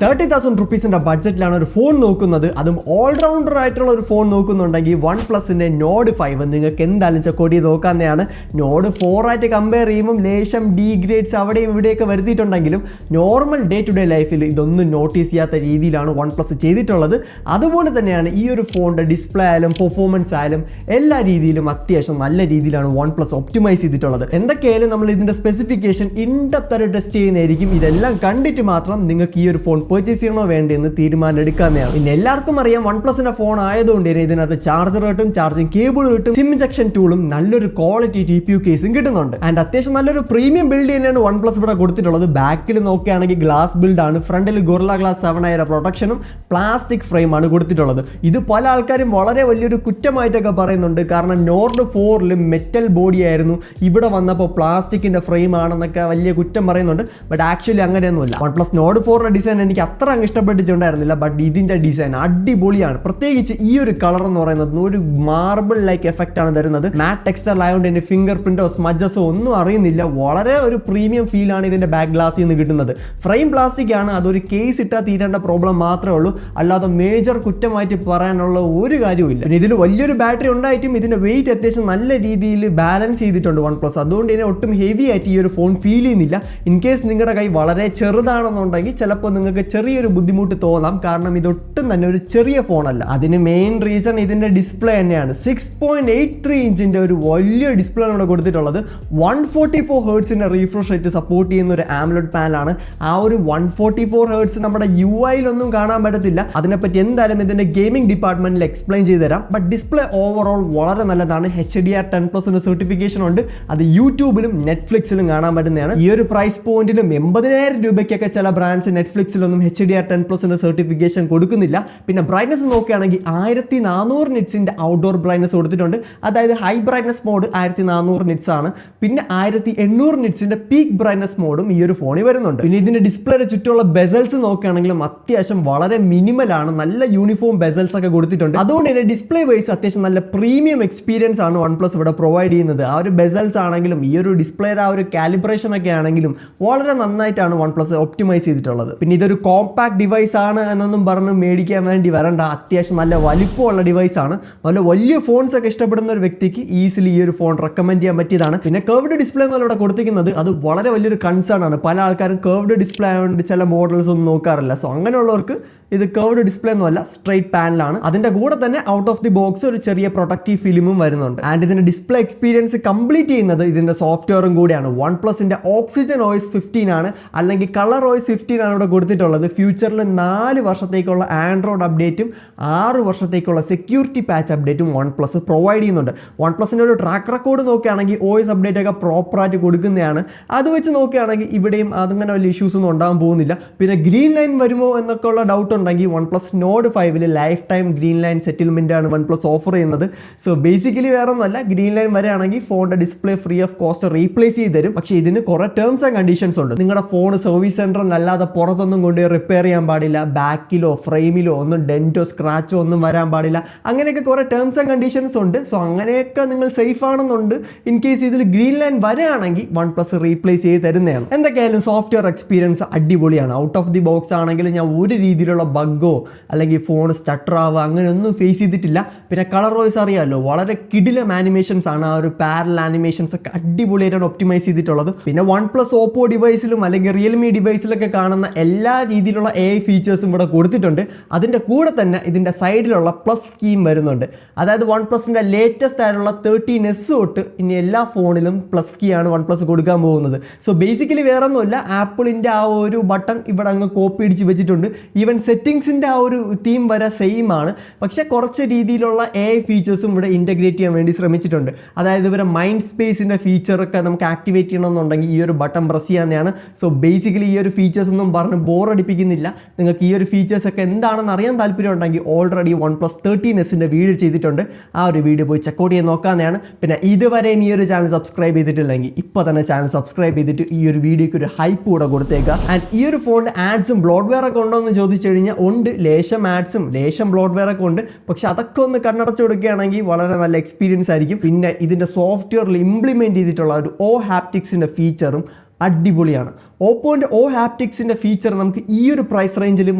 30,000 റുപ്പീസിൻ്റെ ബഡ്ജറ്റിലാണ് ഒരു ഫോൺ നോക്കുന്നത്, അതും ഓൾറൗണ്ടർ ആയിട്ടുള്ള ഒരു ഫോൺ നോക്കുന്നുണ്ടെങ്കിൽ OnePlusന്റെ Nord 5 നിങ്ങൾക്ക് എന്തായാലും ചെക്കൗട്ട് ചെയ്ത് നോക്കാവുന്നതാണ്. Nord 4 ആയിട്ട് കമ്പയർ ചെയ്യുമ്പോൾ ലേശം ഡീഗ്രേഡ്സ് അവിടെയും ഇവിടെയൊക്കെ വരുത്തിയിട്ടുണ്ടെങ്കിലും നോർമൽ ഡേ ടു ഡേ ലൈഫിൽ ഇതൊന്നും നോട്ടീസ് ചെയ്യാത്ത രീതിയിലാണ് OnePlus ചെയ്തിട്ടുള്ളത്. അതുപോലെ തന്നെയാണ് ഈ ഒരു ഫോണിൻ്റെ ഡിസ്പ്ലേ ആയാലും പെർഫോമൻസ് ആയാലും എല്ലാ രീതിയിലും അത്യാവശ്യം നല്ല രീതിയിലാണ് OnePlus ഒപ്റ്റിമൈസ് ചെയ്തിട്ടുള്ളത്. എന്തൊക്കെയായാലും നമ്മൾ ഇതിൻ്റെ സ്പെസിഫിക്കേഷൻ ഇൻഡെപ്ത് ആയിട്ട് ടെസ്റ്റ് ചെയ്യുന്നതായിരിക്കും. ഇതെല്ലാം കണ്ടിട്ട് മാത്രം നിങ്ങൾക്ക് ഈ ഒരു ഫോൺ പർച്ചേസ് ചെയ്യണോ വേണ്ടെന്ന് തീരുമാനം എടുക്കാവുന്നതാണ്. പിന്നെ എല്ലാവർക്കും അറിയാം OnePlusന്റെ ഫോൺ ആയതുകൊണ്ട് തന്നെ ഇതിനകത്ത് ചാർജർ കിട്ടും, ചാർജിങ് കേബിൾ കിട്ടും, സിം ഇൻജക്ഷൻ ടൂളും നല്ലൊരു ക്വാളിറ്റി TPU കേസും കിട്ടുന്നുണ്ട്. ആൻഡ് അത്യാവശ്യം നല്ലൊരു പ്രീമിയം ബിൽഡ് തന്നെയാണ് OnePlus ഇവിടെ കൊടുത്തിട്ടുള്ളത്. ബാക്കിൽ നോക്കുകയാണെങ്കിൽ ഗ്ലാസ് ബിൽഡ് ആണ്, ഫ്രണ്ടിൽ ഗൊറില്ല ഗ്ലാസ് 7 പ്രൊട്ടക്ഷനും പ്ലാസ്റ്റിക് ഫ്രെയിം ആണ് കൊടുത്തിട്ടുള്ളത്. ഇത് പല ആൾക്കാരും വളരെ വലിയൊരു കുറ്റമായിട്ടൊക്കെ പറയുന്നുണ്ട്. കാരണം Nord 4 മെറ്റൽ ബോഡി ആയിരുന്നു, ഇവിടെ വന്നപ്പോൾ പ്ലാസ്റ്റിക്കിന്റെ ഫ്രെയിം ആണെന്നൊക്കെ വലിയ കുറ്റം പറയുന്നുണ്ട്. ബട്ട് ആക്ച്വലി അങ്ങനെയൊന്നുമില്ല. OnePlus Nord 4 ഡിസൈൻ എനിക്ക് അത്ര അങ്ങ് ഇഷ്ടപ്പെട്ടിട്ടുണ്ടായിരുന്നില്ല. ബട്ട് ഇതിന്റെ ഡിസൈൻ അടിപൊളിയാണ്. പ്രത്യേകിച്ച് ഈ ഒരു കളർ എന്ന് പറയുന്നത് ഒരു മാർബിൾ ലൈക്ക് എഫക്റ്റ് ആണ് തരുന്നത്. മാറ്റ് ടെക്സ്ചർ ആയതുകൊണ്ട് എൻ്റെ ഫിംഗർ പ്രിന്റോ സ്മജസോ ഒന്നും അറിയുന്നില്ല. വളരെ ഒരു പ്രീമിയം ഫീൽ ആണ് ഇതിന്റെ ബാക്ക് ഗ്ലാസിൽ നിന്ന് കിട്ടുന്നത്. ഫ്രെയിം പ്ലാസ്റ്റിക് ആണ്, അതൊരു കേസ് ഇട്ടാൽ തീരേണ്ട പ്രോബ്ലം മാത്രമേ ഉള്ളൂ, അല്ലാതെ മേജർ കുറ്റമായിട്ട് പറയാനുള്ള ഒരു കാര്യവും. പിന്നെ ഇതിൽ വലിയൊരു ബാറ്ററി ഉണ്ടായിട്ടും ഇതിന്റെ വെയിറ്റ് അത്യാവശ്യം നല്ല രീതിയിൽ ബാലൻസ് ചെയ്തിട്ടുണ്ട് OnePlus. അതുകൊണ്ട് തന്നെ ഒട്ടും ഹെവി ആയിട്ട് ഈ ഒരു ഫോൺ ഫീൽ ചെയ്യുന്നില്ല. ഇൻ കേസ് നിങ്ങളുടെ കൈ വളരെ ചെറുതാണെന്നുണ്ടെങ്കിൽ ചിലപ്പോൾ നിങ്ങൾക്ക് ചെറിയൊരു ബുദ്ധിമുട്ട് തോന്നാം. കാരണം ഇതൊട്ടും തന്നെ ഒരു ചെറിയ ഫോണല്ല. അതിന് മെയിൻ റീസൺ ഇതിന്റെ ഡിസ്പ്ലേ തന്നെയാണ്. 6.83 ഇഞ്ചിന്റെ ഒരു വലിയ ഡിസ്പ്ലേ ആണ് ഇവിടെ കൊടുത്തിട്ടുള്ളത്. 144 ഹെർട്സിന്റെ റീഫ്രഷ് റേറ്റ് സപ്പോർട്ട് ചെയ്യുന്ന ഒരു ആംലോഡ് പാനലാണ്. ആ ഒരു 144 ഹെർട്സ് നമ്മുടെ UI-ലൊന്നും കാണാൻ പറ്റത്തില്ല. അതിനെപ്പറ്റി എന്തായാലും ഇതിന്റെ ഗെയിമിംഗ് ഡിപ്പാർട്ട്മെന്റിൽ എക്സ്പ്ലെയിൻ ചെയ്തു തരാം. ബട്ട് ഡിസ്പ്ലേ ഓവറോൾ വളരെ നല്ലതാണ്. HDR10+ സർട്ടിഫിക്കേഷൻ ഉണ്ട്. അത് യൂട്യൂബിലും നെറ്റ്ഫ്ലിക്സിലും കാണാൻ പറ്റുന്നതാണ്. ഈ ഒരു പ്രൈസ് പോയിന്റിലും 80,000 രൂപയ്ക്കൊക്കെ ചില ബ്രാൻഡ്സ് നെറ്റ്ഫ്ലിക്സിലൊന്നും HDR10+ സർട്ടിഫിക്കേഷൻ കൊടുക്കുന്നില്ല. പിന്നെ ബ്രൈറ്റ്നസ് നോക്കുകയാണെങ്കിൽ 1400 നിറ്റ്സിന്റെ ഔട്ട്ഡോർ ബ്രൈറ്റ്നസ് കൊടുത്തിട്ടുണ്ട്. അതായത് ഹൈ ബ്രൈറ്റ്നസ് മോഡ് 1400 നിറ്റ്സ് ആണ്. പിന്നെ 1800 നിറ്റ്സിന്റെ പീക്ക് ബ്രൈറ്റ്നസ് മോഡും ഈ ഒരു ഫോണിൽ വരുന്നുണ്ട്. പിന്നെ ഇതിന്റെ ഡിസ്പ്ലേയുടെ ചുറ്റുമുള്ള ബെസൽസ് നോക്കുകയാണെങ്കിലും അത്യാവശ്യം വളരെ മിനിമൽ ആണ്. നല്ല യൂണിഫോം ബെസൽസ് ഒക്കെ കൊടുത്തിട്ടുണ്ട്. അതുകൊണ്ട് തന്നെ ഡിസ്പ്ലേ വൈസ് അത്യാവശ്യം നല്ല പ്രീമിയം എക്സ്പീരിയൻസ് ആണ് OnePlus ഇവിടെ പ്രൊവൈഡ് ചെയ്യുന്നത്. ആ ഒരു ബെസൽസ് ആണെങ്കിലും ഈ ഒരു ഡിസ്പ്ലേയുടെ ആ ഒരു കാലിബ്രേഷൻ ഒക്കെ ആണെങ്കിലും വളരെ നന്നായിട്ടാണ് OnePlus ഒപ്റ്റിമൈസ് ചെയ്തിട്ടുള്ളത്. പിന്നെ ഇതൊരു കോമ്പാക്ട് ഡിവൈസ് ആണ് എന്നൊന്നും പറഞ്ഞ് മേടിക്കാൻ വേണ്ടി വരണ്ട. അത്യാവശ്യം നല്ല വലിപ്പമുള്ള ഡിവൈസ് ആണ്. നല്ല വലിയ ഫോൺസ് ഒക്കെ ഇഷ്ടപ്പെടുന്ന ഒരു വ്യക്തിക്ക് ഈസിലി ഈ ഒരു ഫോൺ റെക്കമെൻഡ് ചെയ്യാൻ പറ്റിയതാണ്. പിന്നെ കർവ്ഡ് ഡിസ്പ്ലേ എന്നല്ല ഇവിടെ കൊടുത്തിരിക്കുന്നത്. അത് വളരെ വലിയൊരു കൺസേൺ ആണ്. പല ആൾക്കാരും കർവ്ഡ് ഡിസ്പ്ലേ ആയതുകൊണ്ട് ചില മോഡൽസ് ഒന്നും നോക്കാറില്ല. സോ അങ്ങനെയുള്ളവർക്ക് ഇത് കർവ്ഡ് ഡിസ്പ്ലേ ഒന്നുമല്ല, സ്ട്രൈറ്റ് പാനലാണ്. അതിന്റെ കൂടെ തന്നെ ഔട്ട് ഓഫ് ദി ബോക്സ് ഒരു ചെറിയ പ്രൊട്ടക്റ്റീവ് ഫിലിമും വരുന്നുണ്ട്. ആൻഡ് ഇതിന്റെ ഡിസ്പ്ലേ എക്സ്പീരിയൻസ് കംപ്ലീറ്റ് ചെയ്യുന്നത് ഇതിന്റെ സോഫ്റ്റ്വെയറും കൂടിയാണ്. OnePlusന്റെ Oxygen OS 15 ആണ്, അല്ലെങ്കിൽ കളർ OS 15 ആണ് ഇവിടെ കൊടുത്തിട്ടുള്ളത്. ഫ്യൂച്ചറിൽ 4 വർഷത്തേക്കുള്ള ആൻഡ്രോയിഡ് അപ്ഡേറ്റും 6 വർഷത്തേക്കുള്ള സെക്യൂരിറ്റി പാച്ച് അപ്ഡേറ്റും OnePlus പ്രൊവൈഡ് ചെയ്യുന്നുണ്ട്. OnePlusന്റെ ഒരു ട്രാക്ക് റെക്കോർഡ് നോക്കുകയാണെങ്കിൽ OS അപ്ഡേറ്റ് ഒക്കെ പ്രോപ്പറായിട്ട് കൊടുക്കുന്നതാണ്. അത് വെച്ച് നോക്കുകയാണെങ്കിൽ ഇവിടെയും അതങ്ങനെ വലിയ ഇഷ്യൂസ് ഒന്നും ഉണ്ടാകാൻ പോകുന്നില്ല. പിന്നെ ഗ്രീൻ ലൈൻ വരുമോ എന്നൊക്കെ ഉള്ള ഡൗട്ട് ഉണ്ടെങ്കിൽ OnePlus Nord 5 life time green line settlement ആണ് OnePlus ഓഫർ ചെയ്യുന്നത്. സോ ബേസിക്കലി വേറെ ഒന്നല്ല, ഗ്രീൻ ലൈൻ വരെയാണെങ്കിൽ ഫോണിന്റെ display free of cost replace ചെയ്ത് തരും. പക്ഷേ ഇതിന് കുറെ ടേംസ് ആൻഡ് കണ്ടീഷൻസ് ഉണ്ട്. നിങ്ങളുടെ ഫോൺ സർവീസ് സെന്ററിൽ അല്ലാതെ പുറത്തൊന്നും കൊണ്ട് റിപ്പയർ ചെയ്യാൻ പാടില്ല. ബാക്കിലോ ഫ്രെയിമിലോ ഒന്നും ഡെന്റോ സ്ക്രാച്ചോ ഒന്നും വരാൻ പാടില്ല. അങ്ങനെയൊക്കെ കുറെ ടേംസ് ആൻഡ് കണ്ടീഷൻസ് ഉണ്ട്. സോ അങ്ങനെയൊക്കെ നിങ്ങൾ സേഫ് ആണെന്നുണ്ട്. ഇൻ കേസ് ഇതിൽ ഗ്രീൻ ലൈൻ വരെയാണെങ്കിൽ OnePlus റീപ്ലേസ് ചെയ്ത് തരുന്നതാണ്. എന്തൊക്കെയായാലും സോഫ്റ്റ്വെയർ എക്സ്പീരിയൻസ് അടിപൊളിയാണ്. ഔട്ട് ഓഫ് ദി ബോക്സ് ആണെങ്കിൽ ഞാൻ ഒരു രീതിയിലുള്ള ബഗ്ഗോ അല്ലെങ്കിൽ ഫോൺ സ്റ്റട്ടർ ആവുക അങ്ങനെയൊന്നും ഫേസ് ചെയ്തിട്ടില്ല. പിന്നെ കളർ വോയിസ് അറിയാമല്ലോ, വളരെ കിടിലം ആനിമേഷൻസ് ആണ്. ആ ഒരു പാരൽ ആനിമേഷൻസ് ഒക്കെ അടിപൊളിയായിട്ടാണ് ഒപ്റ്റിമൈസ് ചെയ്തിട്ടുള്ളത്. പിന്നെ OnePlus Oppo ഡിവൈസിലും അല്ലെങ്കിൽ Realme ഡിവൈസിലൊക്കെ കാണുന്ന എല്ലാ രീതിയിലുള്ള AI ഫീച്ചേഴ്സും ഇവിടെ കൊടുത്തിട്ടുണ്ട്. അതിൻ്റെ കൂടെ തന്നെ ഇതിൻ്റെ സൈഡിലുള്ള പ്ലസ് സ്കീം വരുന്നുണ്ട്. അതായത് OnePlusന്റെ ലേറ്റസ്റ്റ് ആയിട്ടുള്ള 13S തൊട്ട് ഇനി എല്ലാ ഫോണിലും പ്ലസ് കീ ആണ് OnePlus കൊടുക്കാൻ പോകുന്നത്. സോ ബേസിക്കലി വേറെ ഒന്നുമില്ല, ആപ്പിളിൻ്റെ ആ ഒരു ബട്ടൺ ഇവിടെ അങ്ങ് കോപ്പി അടിച്ച് വെച്ചിട്ടുണ്ട്. ഈവൻ സെറ്റിംഗ്സിൻ്റെ ആ ഒരു തീം വരെ സെയിം ആണ്. പക്ഷേ കുറച്ച് രീതിയിലുള്ള AI ഫീച്ചേഴ്സും ഇവിടെ ഇൻ്റഗ്രേറ്റ് ചെയ്യാൻ വേണ്ടി ശ്രമിച്ചിട്ടുണ്ട്. അതായത് ഇവരെ മൈൻഡ് സ്പേസിൻ്റെ ഫീച്ചറൊക്കെ നമുക്ക് ആക്ടിവേറ്റ് ചെയ്യണമെന്നുണ്ടെങ്കിൽ ഈ ഒരു ബട്ടൺ പ്രസ് ചെയ്യാവുന്നതാണ്. സോ ബേസിക്കലി ഈ ഒരു ഫീച്ചേഴ്സ് ഒന്നും പറഞ്ഞ് ബോറടിപ്പിക്കുന്നില്ല. നിങ്ങൾക്ക് ഈ ഒരു ഫീച്ചേഴ്സൊക്കെ എന്താണെന്ന് അറിയാൻ താല്പര്യം ഉണ്ടെങ്കിൽ ഓൾറെഡി OnePlus 13Sന്റെ വീഡിയോ ചെയ്തിട്ടുണ്ട്. ആ ഒരു വീഡിയോ പോയി ചെക്കൗട്ട് ചെയ്ത് നോക്കാവുന്നതാണ്. പിന്നെ ഇതുവരെയും ഈ ഒരു ചാനൽ സബ്സ്ക്രൈബ് ചെയ്തിട്ടില്ലെങ്കിൽ ഇപ്പോൾ തന്നെ ചാനൽ സബ്സ്ക്രൈബ് ചെയ്തിട്ട് ഈ ഒരു വീഡിയോയ്ക്ക് ഒരു ഹൈപ്പ് കൂടെ കൊടുത്തേക്കുക. ആൻഡ് ഈ ഒരു ഫോണിൽ ആഡ്സും ബ്ലോഡ്വെയർ ഒക്കെ ഉണ്ടോ എന്ന് ചോദിച്ചു കഴിഞ്ഞാൽ ഉണ്ട്. ലേശം ആഡ്സും ലേശം ബ്ലോഡ്വെയർ ഒക്കെ ഉണ്ട്. പക്ഷെ അതൊക്കെ ഒന്ന് കണ്ണടച്ചു കൊടുക്കുകയാണെങ്കിൽ വളരെ നല്ല എക്സ്പീരിയൻസ് ആയിരിക്കും. പിന്നെ ഇതിൻ്റെ സോഫ്റ്റ്വെയറിൽ ഇംപ്ലിമെൻറ്റ് ചെയ്തിട്ടുള്ള ഒരു ഹാപ്റ്റിക്സിൻ്റെ ഫീച്ചറും അടിപൊളിയാണ്. ഓപ്പോന്റെ ഓ ഹാപ്റ്റിക്സിന്റെ ഫീച്ചർ നമുക്ക് ഈ ഒരു പ്രൈസ് റേഞ്ചിലും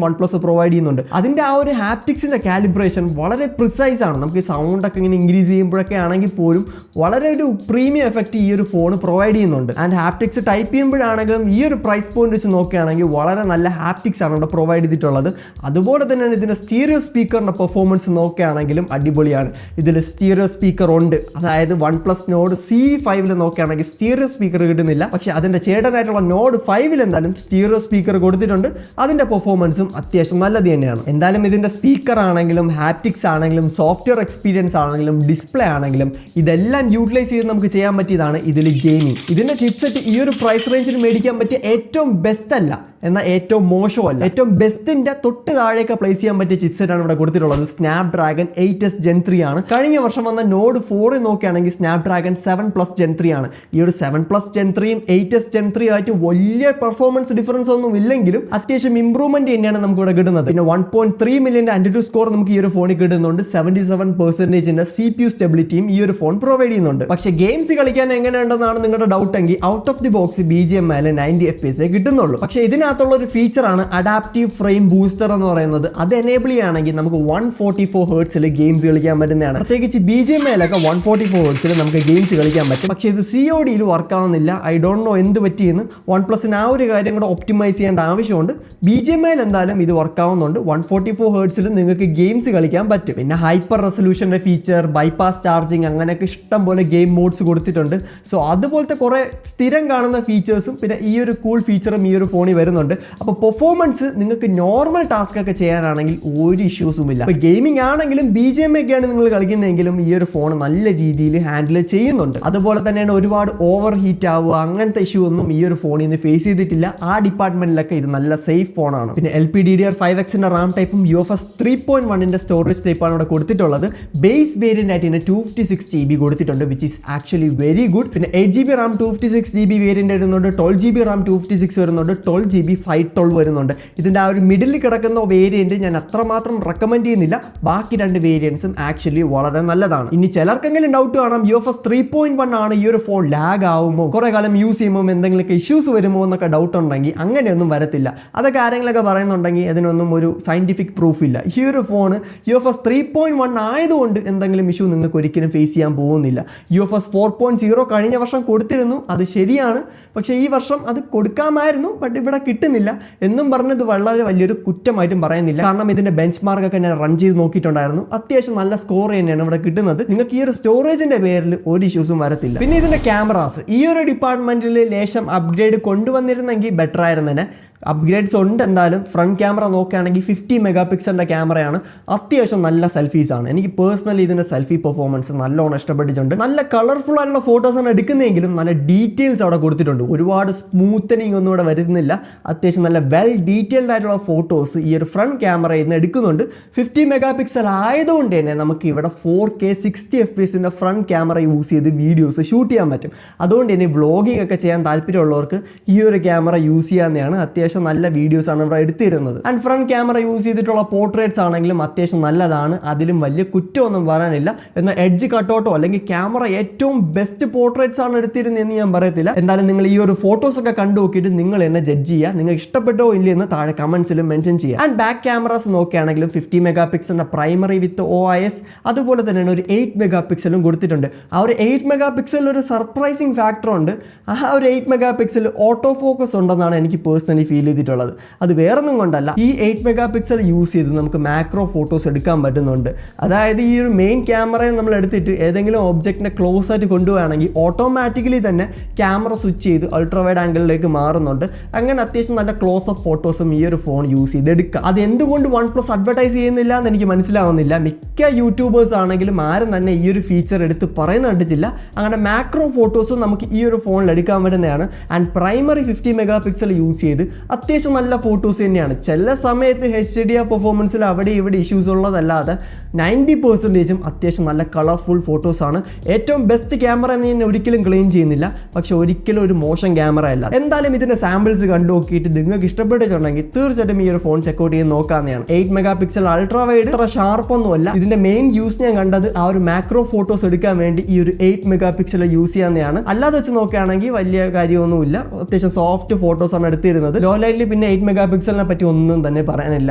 വൺ പ്ലസ് പ്രൊവൈഡ് ചെയ്യുന്നുണ്ട്. അതിന്റെ ആ ഒരു ഹാപ്റ്റിക്സിന്റെ കാലിബ്രേഷൻ വളരെ പ്രിസൈസ് ആണ്. നമുക്ക് സൗണ്ട് ഒക്കെ ഇങ്ങനെ ഇൻക്രീസ് ചെയ്യുമ്പോഴൊക്കെ ആണെങ്കിൽ പോലും വളരെ ഒരു പ്രീമിയം എഫക്റ്റ് ഈ ഒരു ഫോൺ പ്രൊവൈഡ് ചെയ്യുന്നുണ്ട്. ആൻഡ് ഹാപ്റ്റിക്സ് ടൈപ്പ് ചെയ്യുമ്പോഴാണെങ്കിലും ഈ ഒരു പ്രൈസ് പോയിന്റ് വെച്ച് നോക്കുകയാണെങ്കിൽ വളരെ നല്ല ഹാപ്റ്റിക്സ് ആണ് ഇവിടെ പ്രൊവൈഡ് ചെയ്തിട്ടുള്ളത്. അതുപോലെ തന്നെയാണ് ഇതിന്റെ സ്റ്റീരിയോ സ്പീക്കറിന്റെ പെർഫോമൻസ് നോക്കുകയാണെങ്കിലും അടിപൊളിയാണ്. ഇതിൽ സ്റ്റീരിയോ സ്പീക്കർ ഉണ്ട്. അതായത് വൺ പ്ലസ് നോഡ് C5 നോക്കുകയാണെങ്കിൽ സ്റ്റീരിയോ സ്പീക്കർ കിട്ടുന്നില്ല. പക്ഷെ അതിന്റെ ചേട്ടനായിട്ടുള്ള നോഡ് 5 എന്തായാലും സ്റ്റീരിയോ സ്പീക്കർ കൊടുത്തിട്ടുണ്ട്. അതിന്റെ പെർഫോമൻസും അത്യാവശ്യം നല്ലത് തന്നെയാണ്. എന്തായാലും ഇതിന്റെ സ്പീക്കർ ആണെങ്കിലും ഹാപ്റ്റിക്സ് ആണെങ്കിലും സോഫ്റ്റ്വെയർ എക്സ്പീരിയൻസ് ആണെങ്കിലും ഡിസ്പ്ലേ ആണെങ്കിലും ഇതെല്ലാം യൂട്ടിലൈസ് ചെയ്ത് നമുക്ക് ചെയ്യാൻ പറ്റിയതാണ് ഇതിൽ ഗെയിമിംഗ്. ഇതിന്റെ ചിപ്സെറ്റ് ഈ ഒരു പ്രൈസ് റേഞ്ചിൽ മേടിക്കാൻ പറ്റിയ ഏറ്റവും ബെസ്റ്റ് അല്ല, എന്നാൽ ഏറ്റവും മോശമല്ല, ഏറ്റവും ബെസ്റ്റിന്റെ തൊട്ട് താഴേക്ക് പ്ലേസ് ചെയ്യാൻ പറ്റിയ ചിപ്സെറ്റ് ആണ് ഇവിടെ കൊടുത്തിട്ടുള്ളത്. സ്നാപ്ഡ്രാഗൺ 8s Gen 3 ആണ്. കഴിഞ്ഞ വർഷം വന്ന നോഡ് 4 നോക്കുകയാണെങ്കിൽ സ്നാപ്ഡ്രാഗൺ 7+ Gen 3 ആണ്. ഈ ഒരു 7+ Gen 3 8s Gen 3 ആയിട്ട് വലിയ പെർഫോമൻസ് ഡിഫറൻസ് ഒന്നും ഇല്ലെങ്കിലും അത്യാവശ്യം ഇംപ്രൂവ്മെന്റ് തന്നെയാണ് നമുക്ക് ഇവിടെ കിട്ടുന്നത്. പിന്നെ 1.3 മില്യന്റെ AnTuTu സ്കോർ നമുക്ക് ഈ ഒരു ഫോണിൽ കിട്ടുന്നുണ്ട്. 77% CPU സ്റ്റെബിലിറ്റിയും ഈ ഒരു ഫോൺ പ്രൊവൈഡ് ചെയ്യുന്നുണ്ട്. പക്ഷേ ഗെയിംസ് കളിക്കാൻ എങ്ങനെയുണ്ടെന്നാണ് നിങ്ങളുടെ ഡൗട്ട് എങ്കിൽ out of the box BGMI 90 FPS കിട്ടുന്നുള്ളൂ. പക്ഷേ ഇതിനകത്തുള്ള ഒരു ഫീച്ചറാണ് അഡാപ്റ്റീവ് ഫ്രെയിം ബൂസ്റ്റർ എന്ന് പറയുന്നത്. അത് എനേബിൾ ചെയ്യുകയാണെങ്കിൽ നമുക്ക് 144 ഹെർട്സിൽ ഗെയിംസ് കളിക്കാൻ പറ്റുന്നതാണ്. പ്രത്യേകിച്ച് BGMI 144 ഹെർട്സിൽ നമുക്ക് ഗെയിംസ് കളിക്കാൻ പറ്റും. പക്ഷേ ഇത് CODയിൽ വർക്ക് ആവുന്നില്ല. ഐ ഡോണ്ട് നോ എന്ത് പറ്റിയെന്ന്. വൺ പ്ലസിന് ആ ഒരു കാര്യം കൂടെ ഒപ്റ്റിമൈസ് ചെയ്യേണ്ട ആവശ്യമുണ്ട്. BGMI എന്തായാലും ഇത് വർക്ക് ആവുന്നുണ്ട്. 144 ഹെർട്സിൽ നിങ്ങൾക്ക് ഗെയിംസ് കളിക്കാൻ പറ്റും. പിന്നെ ഹൈപ്പർ റെസൊല്യൂഷന്റെ ഫീച്ചർ, ബൈപാസ് ചാർജിങ്, അങ്ങനെയൊക്കെ ഇഷ്ടം പോലെ ഗെയിം മോഡ്സ് കൊടുത്തിട്ടുണ്ട്. സോ അതുപോലത്തെ കുറെ സ്ഥിരം കാണുന്ന ഫീച്ചേഴ്സും പിന്നെ ഈ ഒരു കൂൾ ഫീച്ചറും ഈ ഒരു ഫോണിൽ വരുന്നുണ്ട്. അപ്പോൾ പെർഫോമൻസ് നിങ്ങൾക്ക് നോർമൽ ടാസ്ക് ഒക്കെ ചെയ്യാനാണെങ്കിൽ ഒരു ഇഷ്യൂസും ഇല്ല. ഇപ്പോൾ ഗെയിമിംഗ് ആണെങ്കിലും BGMI ഒക്കെയാണ് നിങ്ങൾ കളിക്കുന്നതെങ്കിലും ഈ ഒരു ഫോൺ നല്ല രീതിയിൽ ഹാൻഡിൽ ചെയ്യുന്നുണ്ട്. അതുപോലെ തന്നെയാണ് ഒരുപാട് ഓവർ ഹീറ്റ് ആവുക അങ്ങനത്തെ ഇഷ്യൂ ഒന്നും ഈ ഒരു ഫോണിൽ നിന്ന് ഫേസ് ചെയ്തിട്ടില്ല. ആ ഡിപ്പാർട്ട്മെന്റിലൊക്കെ ഇത് നല്ല സേഫ് ഫോണാണ്. പിന്നെ LPDDR5Xന്റെ റാം ടൈപ്പും UFS 3.1ന്റെ സ്റ്റോറേജ് ടൈപ്പാണ് ഇവിടെ കൊടുത്തിട്ടുള്ളത്. ബേസ് വേരിയന്റ് ആയിട്ട് ഇതിന് 256GB കൊടുത്തിട്ടുണ്ട്, which is actually very good. പിന്നെ 8GB റാം 256GB വേരിയന്റ് വരുന്നുണ്ട്, 12GB റാം 256 വരുന്നുണ്ട്, 12GB 512 വരുന്നുണ്ട്. ഇതിന്റെ ആ ഒരു മിഡിൽ കിടക്കുന്ന വേരിയന്റ് ഞാൻ അത്രമാത്രം റെക്കമെൻഡ് ചെയ്യുന്നില്ല. ബാക്കി രണ്ട് വേരിയൻസും ആക്ച്വലി വളരെ നല്ലതാണ്. ഇനി ചിലർക്കെങ്കിലും ഡൗട്ട് കാണാം UFS 3.1 ആണ് ഈ ഒരു ഫോൺ ലാഗ് ആവുമോ, കുറെ കാലം യൂസ് ചെയ്യുമ്പോൾ എന്തെങ്കിലുമൊക്കെ ഇഷ്യൂസ് വരുമോ എന്നൊക്കെ ഡൗട്ട് ഉണ്ടെങ്കിൽ അങ്ങനെയൊന്നും വരത്തില്ല. അതൊക്കെ ആരെങ്കിലൊക്കെ പറയുന്നുണ്ടെങ്കിൽ അതിനൊന്നും ഒരു സയന്റിഫിക് പ്രൂഫ് ഇല്ല. ഈ ഒരു ഫോൺ UFS 3.1 ആയതുകൊണ്ട് എന്തെങ്കിലും ഇഷ്യൂ നിങ്ങൾക്ക് ഒരിക്കലും ഫേസ് ചെയ്യാൻ പോകുന്നില്ല. UFS 4.0 കഴിഞ്ഞ വർഷം കൊടുത്തിരുന്നു, അത് ശരിയാണ്. പക്ഷേ ഈ വർഷം അത് കൊടുക്കാമായിരുന്നു, ബട്ട് ഇവിടെ കിട്ടുന്നില്ല എന്നും പറഞ്ഞത് വളരെ വലിയൊരു കുറ്റമായിട്ടും പറയുന്നില്ല. കാരണം ഇതിന്റെ ബെഞ്ച് മാർക്കൊക്കെ ഞാൻ റൺ ചെയ്ത് നോക്കിയിട്ടുണ്ടായിരുന്നു. അത്യാവശ്യം നല്ല സ്കോർ തന്നെയാണ് ഇവിടെ കിട്ടുന്നത്. നിങ്ങൾക്ക് ഈ ഒരു സ്റ്റോറേജിന്റെ പേരിൽ ഒരു ഇഷ്യൂസും വരത്തില്ല. പിന്നെ ഇതിന്റെ ക്യാമറാസ് ഈ ഒരു ഡിപ്പാർട്ട്മെന്റിൽ ലേശം അപ്ഗ്രേഡ് കൊണ്ടുവന്നിരുന്നെങ്കിൽ ബെറ്റർ ആയിരുന്നേനെ. അപ്ഗ്രേഡ്സ് ഉണ്ട്. എന്തായാലും ഫ്രണ്ട് ക്യാമറ നോക്കുകയാണെങ്കിൽ 50 മെഗാപിക്സലിൻ്റെ ക്യാമറയാണ്. അത്യാവശ്യം നല്ല സെൽഫീസ് ആണ്. എനിക്ക് പേഴ്സണലി ഇതിൻ്റെ സെൽഫി പെർഫോമൻസ് നല്ലോണം ഇഷ്ടപ്പെട്ടിട്ടുണ്ട്. നല്ല കളർഫുൾ ആയിട്ടുള്ള ഫോട്ടോസാണ് എടുക്കുന്നതെങ്കിലും നല്ല ഡീറ്റെയിൽസ് അവിടെ കൊടുത്തിട്ടുണ്ട്. ഒരുപാട് സ്മൂത്തനിങ് ഒന്നും ഇവിടെ വരുന്നില്ല. അത്യാവശ്യം നല്ല വെൽ ഡീറ്റെയിൽഡ് ആയിട്ടുള്ള ഫോട്ടോസ് ഈ ഒരു ഫ്രണ്ട് ക്യാമറയിൽ നിന്ന് എടുക്കുന്നുണ്ട്. 50 മെഗാപിക്സൽ ആയതുകൊണ്ട് തന്നെ നമുക്ക് ഇവിടെ 4K 60 FPS front camera use ചെയ്ത് വീഡിയോസ് ഷൂട്ട് ചെയ്യാൻ പറ്റും. അതുകൊണ്ട് തന്നെ വ്ളോഗിംഗ് ഒക്കെ ചെയ്യാൻ താല്പര്യമുള്ളവർക്ക് ഈ ഒരു ക്യാമറ യൂസ് ചെയ്യാവുന്നതാണ്. അത്യാവശ്യം നല്ല വീഡിയോസ് ആണ് ഇവിടെ എടുത്തിരുന്നത്. ആൻഡ് ഫ്രണ്ട് ക്യാമറ യൂസ് ചെയ്തിട്ടുള്ള പോർട്രേറ്റ്സ് ആണെങ്കിലും അത്യാവശ്യം നല്ലതാണ്. അതിലും വലിയ കുറ്റമൊന്നും പറയാനില്ല. എന്നാൽ എഡ്ജ് കട്ടൗട്ടോ അല്ലെങ്കിൽ ക്യാമറ ഏറ്റവും ബെസ്റ്റ് പോർട്രേറ്റ്സ് ആണ് എടുത്തിരുന്നതെന്ന് ഞാൻ പറയത്തില്ല. എന്തായാലും നിങ്ങൾ ഈ ഒരു ഫോട്ടോസ് ഒക്കെ കണ്ടു നോക്കിയിട്ട് നിങ്ങൾ എന്നെ ജഡ്ജ് ചെയ്യുക. നിങ്ങൾക്ക് ഇഷ്ടപ്പെട്ടോ ഇല്ലെന്ന് താഴെ കമന്റ്സിലും മെൻഷൻ ചെയ്യുക. ആൻഡ് ബാക്ക് ക്യാമറാസ് നോക്കുകയാണെങ്കിലും 50 മെഗാപിക്സലിന്റെ പ്രൈമറി വിത്ത് OIS, അതുപോലെ തന്നെയാണ് ഒരു 8 മെഗാപിക്സലും കൊടുത്തിട്ടുണ്ട്. ആ ഒരു 8 മെഗാപിക്സലിൽ ഒരു സർപ്രൈസിങ് ഫാക്ടർ ഉണ്ട്. ആ ഒരു 8 മെഗാപിക്സൽ ഓട്ടോ ഫോക്കസ് ഉണ്ടെന്നാണ് എനിക്ക് പേഴ്സണലി ഫീൽ ചെയ്തിട്ടുള്ളത്. അത് വേറൊന്നും കൊണ്ടല്ല, ഈ 8 മെഗാപിക്സൽ യൂസ് ചെയ്ത് നമുക്ക് മാക്രോ ഫോട്ടോസ് എടുക്കാൻ പറ്റുന്നുണ്ട്. അതായത് ഈ ഒരു മെയിൻ ക്യാമറയെ നമ്മൾ എടുത്തിട്ട് ഏതെങ്കിലും ഒബ്ജക്റ്റിനെ ക്ലോസ് ആയിട്ട് കൊണ്ടുപോവുകയാണെങ്കിൽ ഓട്ടോമാറ്റിക്കലി തന്നെ ക്യാമറ സ്വിച്ച് ചെയ്ത് അൾട്രാ വൈഡ് ആംഗിളിലേക്ക് മാറുന്നുണ്ട്. അങ്ങനെ അത്യാവശ്യം നല്ല ക്ലോസ് അപ്പ് ഫോട്ടോസും ഈ ഒരു ഫോൺ യൂസ് ചെയ്ത് എടുക്കാം. അത് എന്തുകൊണ്ട് OnePlus അഡ്വർടൈസ് ചെയ്യുന്നില്ല എന്ന് എനിക്ക് മനസ്സിലാവുന്നില്ല. മിക്ക യൂട്യൂബേഴ്സ് ആണെങ്കിലും ആരും തന്നെ ഈ ഒരു ഫീച്ചർ എടുത്ത് പറയുന്ന കണ്ടിട്ടില്ല. അങ്ങനെ മാക്രോ ഫോട്ടോസും നമുക്ക് ഈ ഒരു ഫോണിൽ എടുക്കാൻ പറ്റുന്നതാണ്. ആൻഡ് പ്രൈമറി 50 മെഗാപിക്സൽ യൂസ് ചെയ്ത് അത്യാവശ്യം നല്ല ഫോട്ടോസ് തന്നെയാണ്. ചില സമയത്ത് HDR പെർഫോമൻസിൽ അവിടെ ഇവിടെ ഇഷ്യൂസ് ഉള്ളതല്ലാതെ 90% അത്യാവശ്യം നല്ല കളർഫുൾ ഫോട്ടോസാണ്. ഏറ്റവും ബെസ്റ്റ് ക്യാമറ എന്ന് ഞാൻ ഒരിക്കലും ക്ലെയിം ചെയ്യുന്നില്ല, പക്ഷെ ഒരിക്കലും ഒരു മോശം ക്യാമറ അല്ല. എന്തായാലും ഇതിന്റെ സാമ്പിൾസ് കണ്ടു നോക്കിയിട്ട് നിങ്ങൾക്ക് ഇഷ്ടപ്പെട്ടിട്ടുണ്ടെങ്കിൽ തീർച്ചയായിട്ടും ഈ ഒരു ഫോൺ ചെക്കൗട്ട് ചെയ്ത് നോക്കാവുന്നതാണ്. 8 മെഗാ പിക്സൽ അൾട്രാ വൈഡ് അത്ര ഷാർപ്പൊന്നും അല്ല. ഇതിന്റെ മെയിൻ യൂസ് ഞാൻ കണ്ടത് ആ ഒരു മാക്രോ ഫോട്ടോസ് എടുക്കാൻ വേണ്ടി ഈ ഒരു 8 മെഗാ പിക്സൽ യൂസ് ചെയ്യാവുന്നതാണ്. അല്ലാതെ വെച്ച് നോക്കുകയാണെങ്കിൽ വലിയ കാര്യമൊന്നുമില്ല. അത്യാവശ്യം സോഫ്റ്റ് ഫോട്ടോസ് ആണ് എടുത്തിരുന്നത്. ലോ ലൈറ്റിൽ പിന്നെ 8 മെഗാ പിക്സലിനെ പറ്റി ഒന്നും തന്നെ പറയാനില്ല.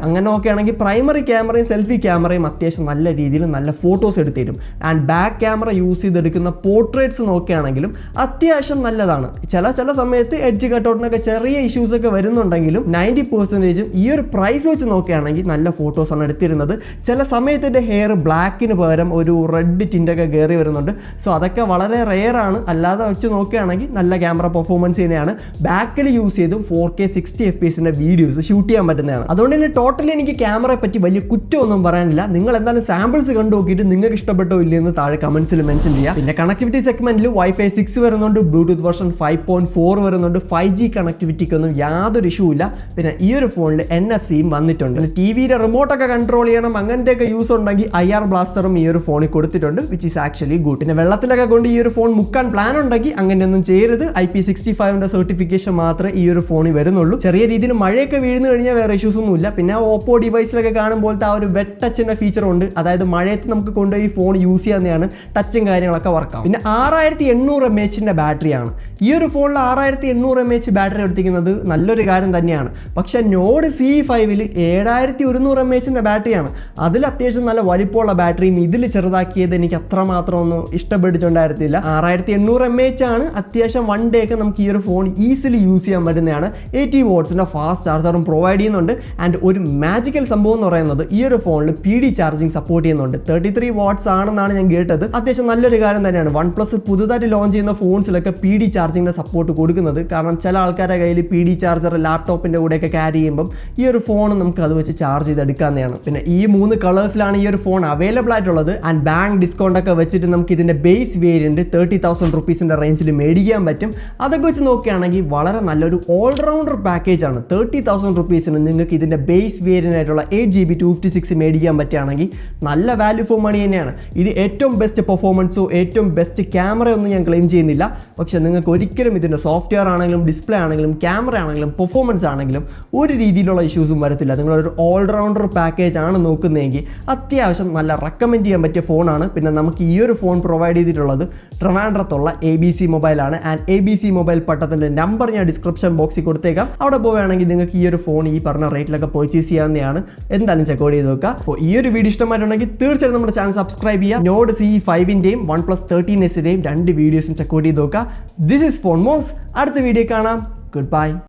അങ്ങനെ നോക്കുകയാണെങ്കിൽ പ്രൈമറി ക്യാമറയും സെൽഫി ക്യാമറയും അത്യാവശ്യം നല്ല രീതിയിൽ നല്ല ഫോട്ടോസ് എടുത്തിരും. ആൻഡ് ബാക്ക് ക്യാമറ യൂസ് ചെയ്തെടുക്കുന്ന പോർട്രേറ്റ്സ് നോക്കുകയാണെങ്കിലും അത്യാവശ്യം നല്ലതാണ്. ചില സമയത്ത് എഡ്ജ് കട്ടൗട്ടിനൊക്കെ ചെറിയ ഇഷ്യൂസ് ഒക്കെ വരുന്നുണ്ടെങ്കിലും 90% ഈ ഒരു പ്രൈസ് വെച്ച് നോക്കുകയാണെങ്കിൽ നല്ല ഫോട്ടോസ് ആണ് എടുത്തിരുന്നത്. ചില സമയത്ത് എൻ്റെ ഹെയർ ബ്ലാക്കിന് പകരം ഒരു റെഡ് ടിൻ്റൊക്കെ കയറി വരുന്നുണ്ട്. സോ അതൊക്കെ വളരെ റെയർ ആണ്. അല്ലാതെ വെച്ച് നോക്കുകയാണെങ്കിൽ നല്ല ക്യാമറ പെർഫോമൻസ് തന്നെയാണ്. ബാക്കിൽ യൂസ് ചെയ്തും 4K 60 FPS വീഡിയോസ് ഷൂട്ട് ചെയ്യാൻ പറ്റുന്നതാണ്. അതുകൊണ്ട് തന്നെ ടോട്ടലി എനിക്ക് ക്യാമറയെ പറ്റി വലിയ കുറ്റമൊന്നും പറയാനില്ല. നിങ്ങൾ എന്തായാലും സാമ്പിൾസ് കണ്ടു നോക്കിയിട്ട് നിങ്ങൾക്ക് ഇഷ്ടപ്പെട്ടോ ഇല്ലെന്ന് താഴെ കമന്റ്സിൽ മെൻഷൻ ചെയ്യാം. പിന്നെ കണക്ടിവിറ്റി സെഗ്മെന്റിൽ Wi-Fi 6 വരുന്നുണ്ട്, ബ്ലൂടൂത്ത് വെർഷൻ 5.4 വരുന്നുണ്ട്, 5G കണക്ടിവിറ്റിക്കൊന്നും യാതൊരു ഇഷ്യൂ ഇല്ല. പിന്നെ ഈ ഒരു ഫോണിൽ NFC-യും വന്നിട്ടുണ്ട്. പിന്നെ ടിവിയുടെ റിമോട്ടൊക്കെ കൺട്രോൾ ചെയ്യണം അങ്ങനത്തെയൊക്കെ യൂസ് ഉണ്ടെങ്കിൽ IR ബ്ലാസ്റ്ററും ഈ ഒരു ഫോണിൽ കൊടുത്തിട്ടുണ്ട്, വിച്ച് ഈസ് ആക്ച്വലി ഗുഡ്. പിന്നെ വെള്ളത്തിലൊക്കെ കൊണ്ട് ഈ ഒരു ഫോൺ മുക്കാൻ പ്ലാൻ ഉണ്ടെങ്കിൽ അങ്ങനെയൊന്നും ചെയ്യരുത്. IP65 സർട്ടിഫിക്കേഷൻ മാത്രമേ ഈ ഒരു ഫോണിൽ വരുന്നുള്ളൂ. ചെറിയ രീതിയിൽ മഴയൊക്കെ വീഴുന്നു കഴിഞ്ഞാൽ വേറെ ഇഷ്യൂസ് ഒന്നും ഇല്ല. പിന്നെ ഓപ്പോ ഡിവൈസിലൊക്കെ കാണുമ്പോഴത്തെ ആ ഒരു വെറ്റ് ടച്ചിന്റെ ഫീച്ചർ ഉണ്ട്. അതായത് മഴയത്ത് നമുക്ക് കൊണ്ടുപോയി ഫോൺ യൂസ് ചെയ്യാവുന്നതാണ്. ടച്ചും കാര്യങ്ങളൊക്കെ വർക്കാവും. പിന്നെ 6800 mAh ബാറ്ററിയാണ് ഈ ഒരു ഫോണിൽ. 6800 mAh ബാറ്ററി എടുത്തിരിക്കുന്നത് നല്ലൊരു കാര്യം തന്നെയാണ്. പക്ഷെ നോഡ് C5-ൽ 7100 mAh ബാറ്ററിയാണ്. അതിൽ അത്യാവശ്യം നല്ല വലിപ്പമുള്ള ബാറ്ററിയും ഇതിൽ ചെറുതാക്കിയത് എനിക്ക് അത്രമാത്രം ഒന്നും ഇഷ്ടപ്പെട്ടിട്ടുണ്ടായിരുന്നില്ല. 6800 mAh ആണ്. അത്യാവശ്യം 1 ഡേ ഒക്കെ നമുക്ക് ഈ ഒരു ഫോൺ ഈസിലി യൂസ് ചെയ്യാൻ പറ്റുന്നതാണ്. 80 വാട്ട്സിന്റെ ഫാസ്റ്റ് ചാർജറും പ്രൊവൈഡ് ചെയ്യുന്നുണ്ട്. ആൻഡ് ഒരു മാജിക്കൽ സംഭവം എന്ന് പറയുന്നത് ഈ ഒരു ഫോണിൽ PD ചാർജിങ് സപ്പോർട്ട് ചെയ്യുന്നുണ്ട്. 33 വാട്ട്സ് ആണെന്നാണ് ഞാൻ കേട്ടത്. അത്യാവശ്യം നല്ലൊരു കാര്യം തന്നെയാണ്. OnePlus പുതുതായിട്ട് ലോഞ്ച് ചെയ്യുന്ന ഫോൺസിലൊക്കെ PD ചാർജിങ്ങിന്റെ സപ്പോർട്ട് കൊടുക്കുന്നത്. കാരണം ചില ആൾക്കാരുടെ കയ്യിൽ PD ചാർജർ ലാപ്ടോപ്പിന്റെ കൂടെയൊക്കെ ക്യാരി ചെയ്യുമ്പം ഈ ഒരു ഫോൺ നമുക്ക് അത് വെച്ച് ചാർജ് ചെയ്തെടുക്കാവുന്നതാണ്. പിന്നെ ഈ 3 കളേഴ്സിലാണ് ഈ ഒരു ഫോൺ അവൈലബിൾ ആയിട്ടുള്ളത്. ആൻഡ് ബാങ്ക് ഡിസ്കൗണ്ട് ഒക്കെ വെച്ചിട്ട് നമുക്ക് ഇതിന്റെ ബേസ് വേരിയന്റ് 30,000 റുപ്പീസിന്റെ റേഞ്ചിൽ മേടിക്കാൻ പറ്റും. അതൊക്കെ വെച്ച് നോക്കുകയാണെങ്കിൽ വളരെ നല്ലൊരു ഓൾറൗണ്ടർ പാക്കേജ് ആണ്. 30,000 റുപ്പീസിന് നിങ്ങൾക്ക് ഇതിന്റെ ബേസ് വേരിയന്റ് ആയിട്ടുള്ള 8GB 256 മേടിക്കാൻ പറ്റുകയാണെങ്കിൽ നല്ല വാല്യൂ ഫോർ മണി തന്നെയാണ്. ഇത് ഏറ്റവും ബെസ്റ്റ് പെർഫോമൻസോ ഏറ്റവും ബെസ്റ്റ് ക്യാമറ ഒന്നും ഞാൻ ക്ലെയിം ചെയ്യുന്നില്ല. പക്ഷെ നിങ്ങൾക്ക് ഒരിക്കലും ഇതിൻ്റെ സോഫ്റ്റ്വെയർ ആണെങ്കിലും ഡിസ്പ്ലേ ആണെങ്കിലും ക്യാമറ ആണെങ്കിലും പെർഫോമൻസ് ആണെങ്കിലും ഒരു രീതിയിലുള്ള ഇഷ്യൂസും വരത്തില്ല. നിങ്ങളൊരു ഓൾറൗണ്ടർ പാക്കേജ് ആണ് നോക്കുന്നതെങ്കിൽ അത്യാവശ്യം നല്ല റെക്കമെൻഡ് ചെയ്യാൻ പറ്റിയ ഫോണാണ്. പിന്നെ നമുക്ക് ഈ ഒരു ഫോൺ പ്രൊവൈഡ് ചെയ്തിട്ടുള്ളത് ട്രിവാൻഡ്രത്തുള്ള ABC മൊബൈലാണ്. ആൻഡ് ABC മൊബൈൽ പട്ടത്തിൻ്റെ നമ്പർ ഞാൻ ഡിസ്ക്രിപ്ഷൻ ബോക്സിൽ കൊടുത്തേക്കാം. അവിടെ പോവുകയാണെങ്കിൽ നിങ്ങൾക്ക് ഈ ഒരു ഫോൺ ഈ പറഞ്ഞ റേറ്റിലൊക്കെ പർച്ചേസ് ചെയ്യാവുന്നതാണ്. എന്തായാലും ചെക്കൗട്ട് ചെയ്ത് നോക്കുക. അപ്പോൾ ഈ ഒരു വീഡിയോ ഇഷ്ടമായിട്ടുണ്ടെങ്കിൽ തീർച്ചയായും നമ്മുടെ ചാനൽ സബ്സ്ക്രൈബ് ചെയ്യുക. നോഡ് C5-ൻ്റെയും OnePlus 13s-ൻ്റെയും 2 വീഡിയോസും ചെക്കൗട്ട് ചെയ്ത് നോക്കുക. ദിസ് ഈസ് ഫോൺ മോസ്. അടുത്ത വീഡിയോ കാണാം. Good by.